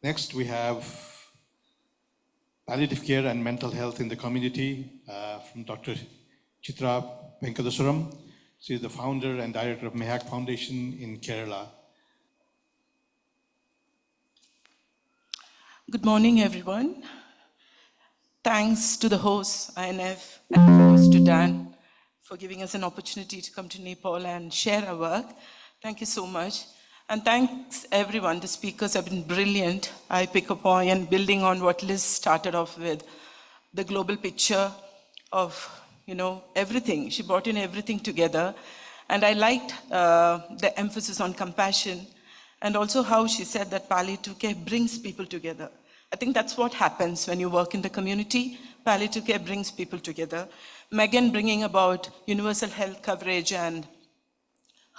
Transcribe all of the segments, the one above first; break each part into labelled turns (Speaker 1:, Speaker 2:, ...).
Speaker 1: Next, we have palliative care and mental health in the community from Dr. Chitra Venkateswaram. She is the founder and director of Mehak Foundation in Kerala.
Speaker 2: Good morning, everyone. Thanks to the host, INF, and of course to Dan for giving us an opportunity to come to Nepal and share our work. Thank you so much. And thanks everyone. The speakers have been brilliant. I pick up on building on what Liz started off with, the global picture of, everything. She brought in everything together. And I liked the emphasis on compassion and also how she said that palliative care brings people together. I think that's what happens when you work in the community. Palliative care brings people together. Megan bringing about universal health coverage and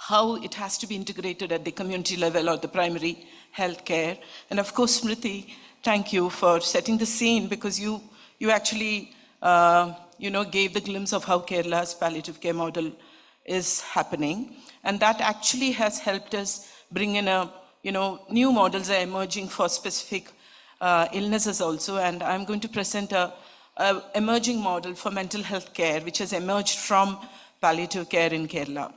Speaker 2: how it has to be integrated at the community level or the primary health care. And of course, Smriti, thank you for setting the scene because you actually gave the glimpse of how Kerala's palliative care model is happening. And that actually has helped us bring in new models are emerging for specific illnesses also. And I'm going to present a emerging model for mental health care, which has emerged from palliative care in Kerala.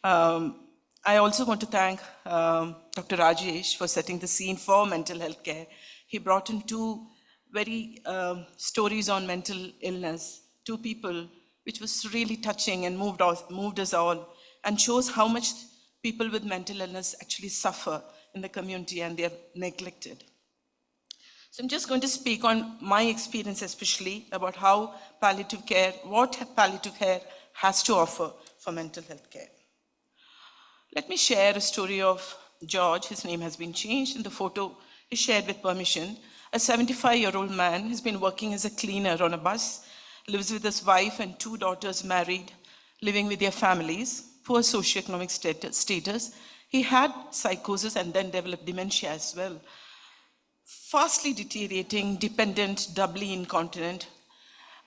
Speaker 2: I also want to thank Dr. Rajesh for setting the scene for mental health care. He brought in two very stories on mental illness, two people, which was really touching and moved us all, and shows how much people with mental illness actually suffer in the community and they're neglected. So I'm just going to speak on my experience, especially about how palliative care, what palliative care has to offer for mental health care. Let me share a story of George. His name has been changed and the photo is shared with permission. A 75-year-old man has been working as a cleaner on a bus, lives with his wife and two daughters married, living with their families, poor socioeconomic status. He had psychosis and then developed dementia as well. Fastly deteriorating, dependent, doubly incontinent.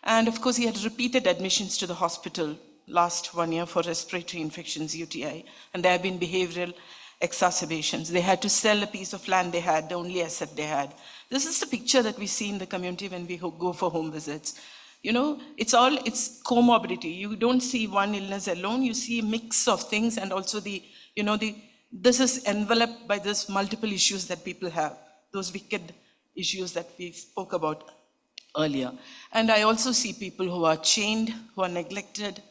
Speaker 2: And of course, he had repeated admissions to the hospital last 1 year for respiratory infections, UTI, and there have been behavioral exacerbations. They had to sell a piece of land they had, the only asset they had. This is the picture that we see in the community when we go for home visits. It's comorbidity. You don't see one illness alone, you see a mix of things, and also this is enveloped by this multiple issues that people have, those wicked issues that we spoke about earlier. And I also see people who are chained, who are neglected,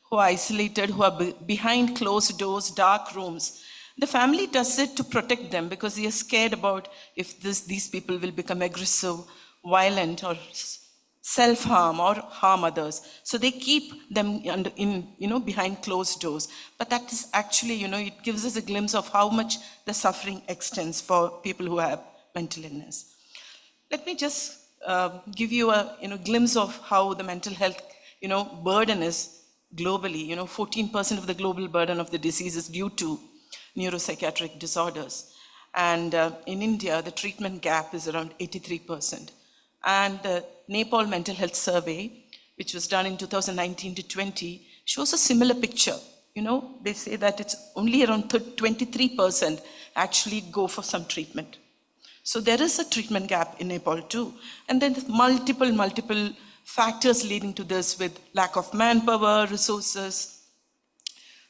Speaker 2: who are isolated, who are behind closed doors, dark rooms. The family does it to protect them because they are scared about if these people will become aggressive, violent, or self-harm or harm others. So they keep them behind closed doors. But that is actually, it gives us a glimpse of how much the suffering extends for people who have mental illness. Let me just give you a glimpse of how the mental health burden is globally. 14% of the global burden of the disease is due to neuropsychiatric disorders. And in India, the treatment gap is around 83%. And the Nepal Mental Health Survey, which was done in 2019 to 20, shows a similar picture. They say that it's only around 23% actually go for some treatment. So there is a treatment gap in Nepal too. And then multiple factors leading to this with lack of manpower, resources,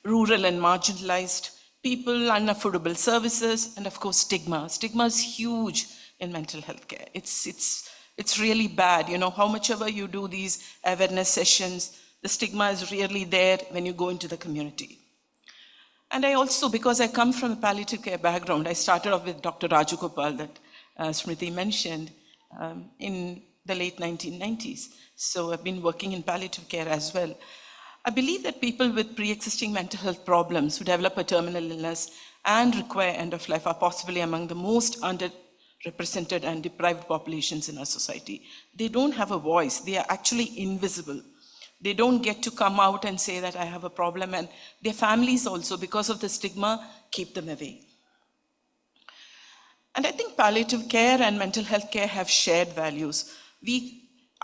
Speaker 2: rural and marginalized people, unaffordable services, and of course stigma. Stigma is huge in mental health care. It's really bad. How much ever you do these awareness sessions, the stigma is really there when you go into the community. And I also, because I come from a palliative care background, I started off with Dr. Raju Gopal that Smriti mentioned in the late 1990s. So I've been working in palliative care as well. I believe that people with pre-existing mental health problems who develop a terminal illness and require end of life are possibly among the most underrepresented and deprived populations in our society. They don't have a voice. They are actually invisible. They don't get to come out and say that I have a problem, and their families also, because of the stigma, keep them away. And I think palliative care and mental health care have shared values.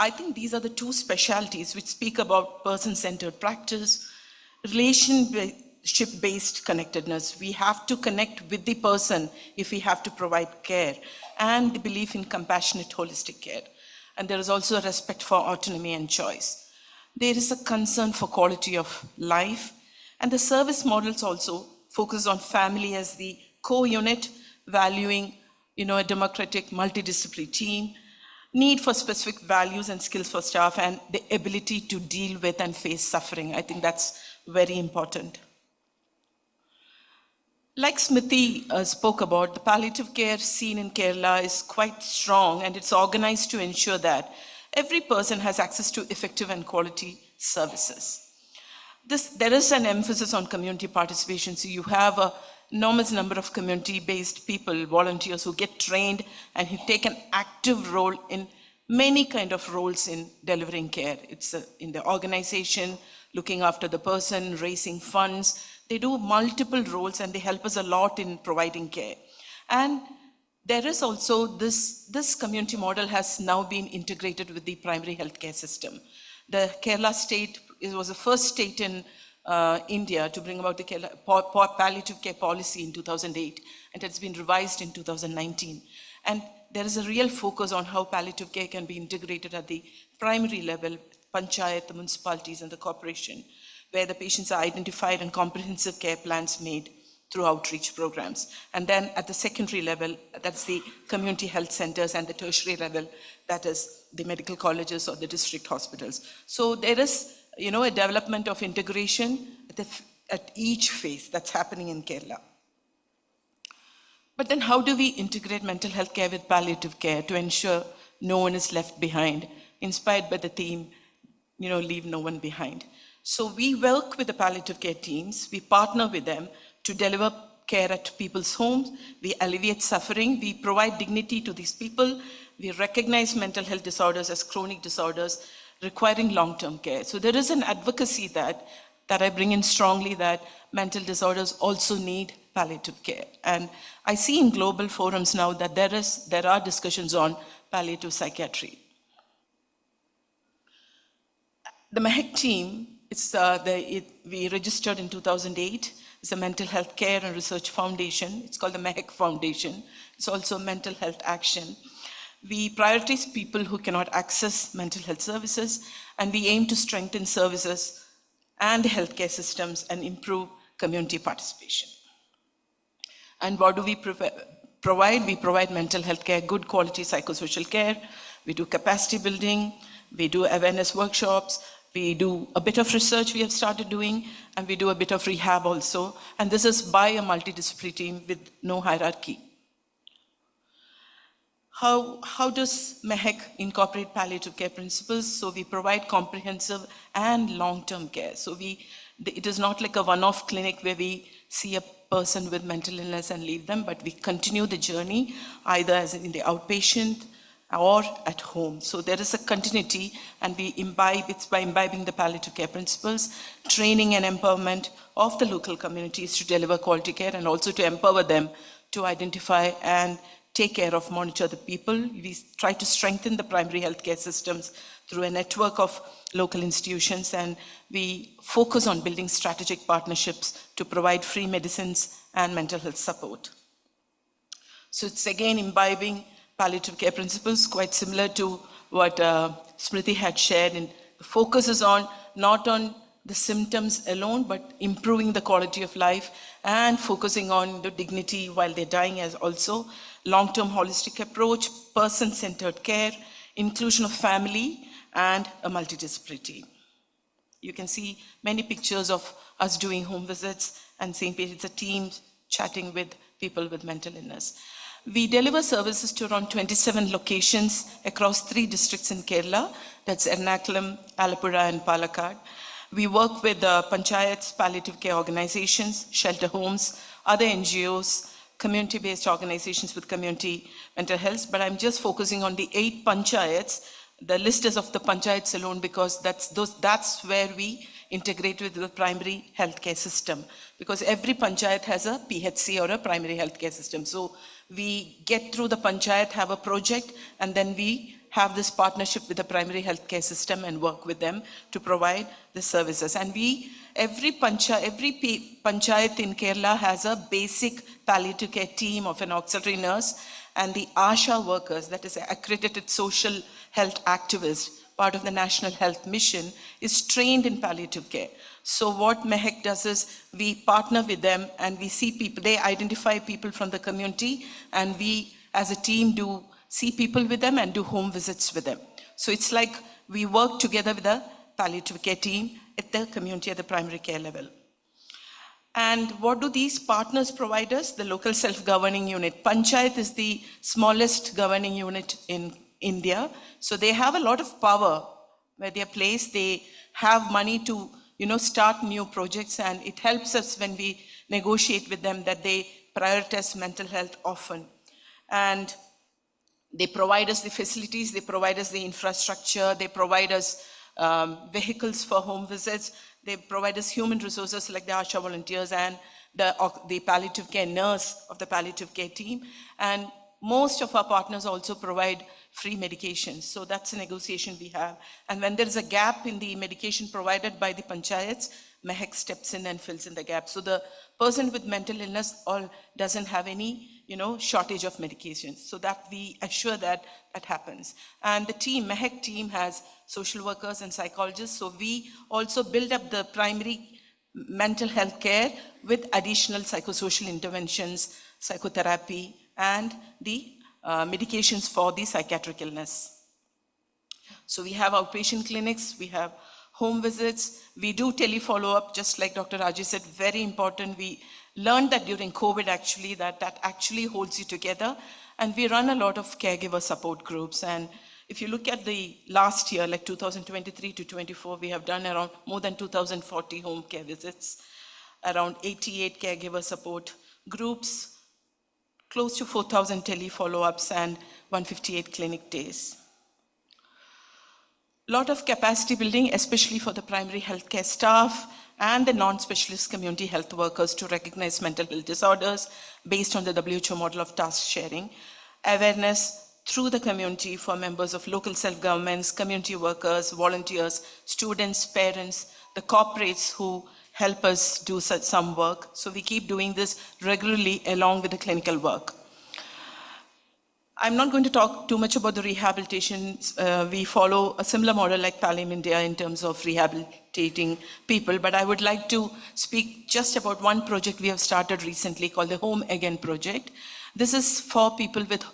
Speaker 2: I think these are the two specialties which speak about person-centered practice, relationship relationship-based connectedness. We have to connect with the person if we have to provide care, and the belief in compassionate holistic care. And there is also a respect for autonomy and choice. There is a concern for quality of life, and the service models also focus on family as the core unit, valuing a democratic multidisciplinary team, need for specific values and skills for staff, and the ability to deal with and face suffering. I think that's very important. Like Smriti spoke about, the palliative care scene in Kerala is quite strong, and it's organized to ensure that every person has access to effective and quality services. There is an emphasis on community participation, so you have an enormous number of community-based people, volunteers who get trained and who take an active role in many kind of roles in delivering care. It's in the organization, looking after the person, raising funds. They do multiple roles and they help us a lot in providing care. And there is also this community model has now been integrated with the primary healthcare system. The Kerala state, it was the first state in India to bring about the Kerala palliative care policy in 2008, and it's been revised in 2019. And there is a real focus on how palliative care can be integrated at the primary level, panchayat, the municipalities, and the corporation, where the patients are identified and comprehensive care plans made through outreach programs. And then at the secondary level, that's the community health centers, and the tertiary level, that is the medical colleges or the district hospitals. So there is, a development of integration at each phase that's happening in Kerala. But then how do we integrate mental health care with palliative care to ensure no one is left behind, inspired by the theme, leave no one behind? So we work with the palliative care teams, we partner with them to deliver care at people's homes, we alleviate suffering, we provide dignity to these people, we recognize mental health disorders as chronic disorders requiring long-term care. So there is an advocacy that I bring in strongly, that mental disorders also need palliative care. And I see in global forums now that there are discussions on palliative psychiatry. The MEHEC team, we registered in 2008. It's a mental health care and research foundation. It's called the MEHEC Foundation. It's also a mental health action. We prioritize people who cannot access mental health services, and we aim to strengthen services and healthcare systems and improve community participation. And what do we provide? We provide mental health care, good quality psychosocial care. We do capacity building. We do awareness workshops. We do a bit of research we have started doing, and we do a bit of rehab also. And this is by a multidisciplinary team with no hierarchy. How does MEHEC incorporate palliative care principles? So we provide comprehensive and long-term care. So it is not like a one-off clinic where we see a person with mental illness and leave them, but we continue the journey either as in the outpatient or at home. So there is a continuity, and it's by imbibing the palliative care principles, training and empowerment of the local communities to deliver quality care, and also to empower them to identify and take care of, monitor the people. We try to strengthen the primary healthcare systems through a network of local institutions, and we focus on building strategic partnerships to provide free medicines and mental health support. So it's again imbibing palliative care principles, quite similar to what Smriti had shared. And the focus is not on the symptoms alone, but improving the quality of life and focusing on the dignity while they're dying, as also long-term holistic approach, person-centered care, inclusion of family, and a multidisciplinary team. You can see many pictures of us doing home visits and seeing it's a team chatting with people with mental illness. We deliver services to around 27 locations across 3 districts in Kerala. That's Ernakulam, Alappuzha, and Palakkad. We work with panchayats, palliative care organizations, shelter homes, other NGOs, community-based organizations with community mental health, but I'm just focusing on the 8 panchayats. The list is of the panchayats alone because that's where we integrate with the primary healthcare system, because every panchayat has a PHC or a primary healthcare system. So we get through the panchayat, have a project, and then we have this partnership with the primary healthcare system and work with them to provide the services. And every panchayat in Kerala has a basic palliative care team of an auxiliary nurse, and the ASHA workers, that is accredited social health activists, part of the National Health Mission, is trained in palliative care. So what MEHEC does is we partner with them and we see people, they identify people from the community, and we as a team do see people with them and do home visits with them. So it's like we work together with the palliative care team at the community at the primary care level. And what do these partners provide us? The local self-governing unit. Panchayat is the smallest governing unit in India. So they have a lot of power where they are placed. They have money to start new projects, and it helps us when we negotiate with them that they prioritize mental health often. And they provide us the facilities, they provide us the infrastructure, they provide us vehicles for home visits, they provide us human resources like the ASHA volunteers and the palliative care nurse of the palliative care team. And most of our partners also provide free medications. So that's a negotiation we have. And when there is a gap in the medication provided by the panchayats, MEHEC steps in and fills in the gap. So the person with mental illness doesn't have any shortage of medications. So that we assure that happens. And the team, MEHEC team, has social workers and psychologists. So we also build up the primary mental health care with additional psychosocial interventions, psychotherapy, and the medications for the psychiatric illness. So we have outpatient clinics, we have home visits, we do tele-follow-up, just like Dr. Rajesh said, very important. We learned that during COVID actually, that actually holds you together. And we run a lot of caregiver support groups. And if you look at the last year, like 2023 to 24, we have done around more than 2,040 home care visits, around 88 caregiver support groups, close to 4,000 tele-follow-ups, and 158 clinic days. Lot of capacity building, especially for the primary healthcare staff and the non-specialist community health workers to recognize mental health disorders based on the WHO model of task sharing. Awareness through the community for members of local self-governments, community workers, volunteers, students, parents, the corporates who help us do some work. So we keep doing this regularly along with the clinical work. I'm not going to talk too much about the rehabilitation. We follow a similar model like Pallium India in terms of rehabilitating people, but I would like to speak just about one project we have started recently called the Home Again project. This is for people with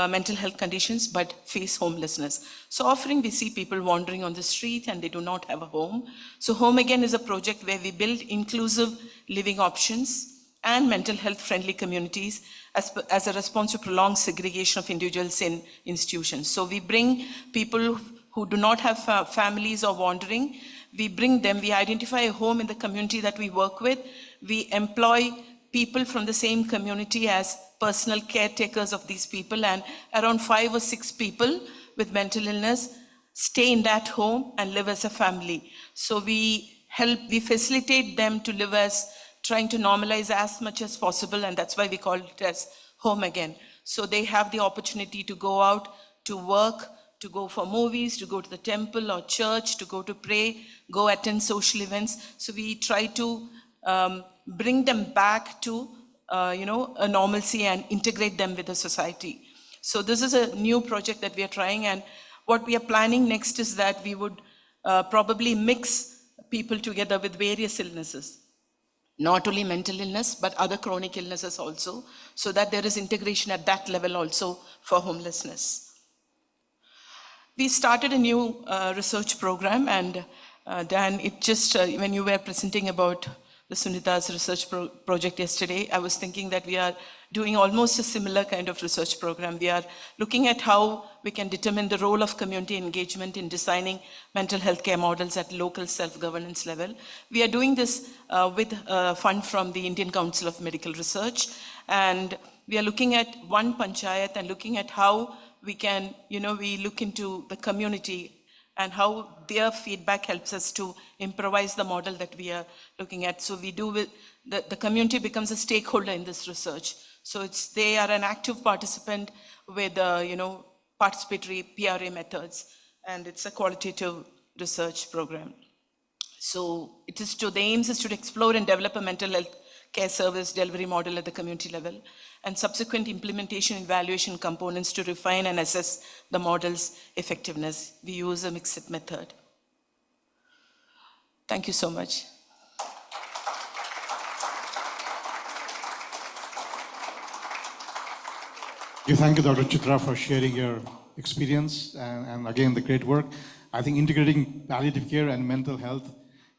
Speaker 2: mental health conditions but face homelessness. So often we see people wandering on the street and they do not have a home. So Home Again is a project where we build inclusive living options and mental health friendly communities as a response to prolonged segregation of individuals in institutions. So we bring people who do not have families or wandering, we bring them, we identify a home in the community that we work with, we employ people from the same community as personal caretakers of these people, and around 5 or 6 people with mental illness stay in that home and live as a family. So we facilitate them to live as trying to normalize as much as possible, and that's why we call it as Home Again. So they have the opportunity to go out, to work, to go for movies, to go to the temple or church, to go to pray, go attend social events. So we try to bring them back to a normalcy and integrate them with the society. So this is a new project that we are trying, and what we are planning next is that we would probably mix people together with various illnesses. Not only mental illness, but other chronic illnesses also, so that there is integration at that level also for homelessness. We started a new research program, and Dan, it just, when you were presenting about the Sunita's research project yesterday, I was thinking that we are doing almost a similar kind of research program. We are looking at how we can determine the role of community engagement in designing mental health care models at local self-governance level. We are doing this with a fund from the Indian Council of Medical Research, and we are looking at one panchayat and looking at how we can, we look into the community and how their feedback helps us to improvise the model that we are looking at. So we do with, the community becomes a stakeholder in this research. So they are an active participant with, participatory PRA methods, and it's a qualitative research program. So the aims is to explore and develop a mental health care service delivery model at the community level, and subsequent implementation and evaluation components to refine and assess the model's effectiveness. We use a mixed method. Thank you so much.
Speaker 1: Thank you, Dr. Chitra, for sharing your experience and again, the great work. I think integrating palliative care and mental health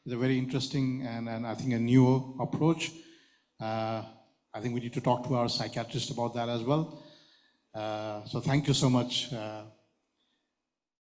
Speaker 1: is a very interesting and I think a new approach. I think we need to talk to our psychiatrist about that as well. So thank you so much.